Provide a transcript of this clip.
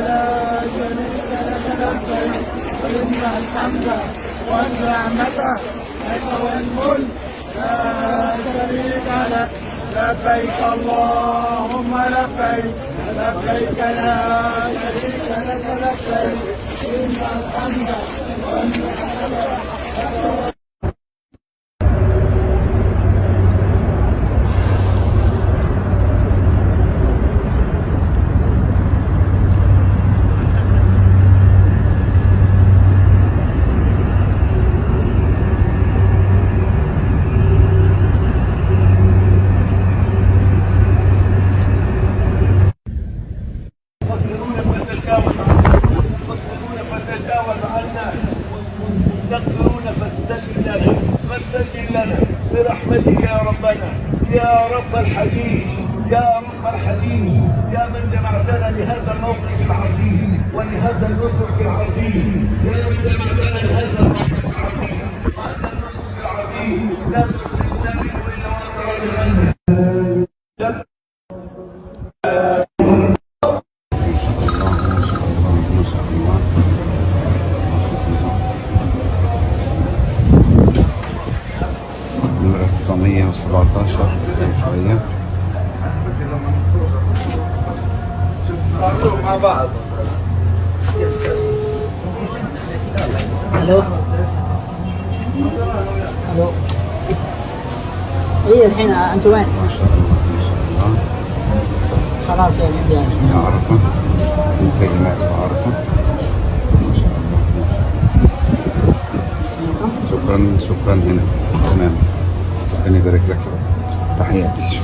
لا شريك لك لبيك إن الحمد والنعمة لك والملك لا شريك لك لبيك اللهم لبيك لبيك لا شريك لك لبيك إن الحمد والنعمة. تغفرون فاستجب لنا برحمتك يا ربنا يا رب الحديث يا رب الحديث يا من جمعتنا لهذا الموقف العظيم ولهذا النصر العظيم يا من جمعتنا لهذا الموقف العظيم وهذا النصر العظيم لا تسلمنا منه الا وانت راضي عنا. نمرة 917 شوية مع بعض. الو الو ايه الحين انتوا وين؟ ما شاء الله ما شاء الله. خلاص يا جماعه عرفة منتجنات عرفة ما شاء الله. شكرا هنا تمام. ربنا يبارك لك. تحياتي.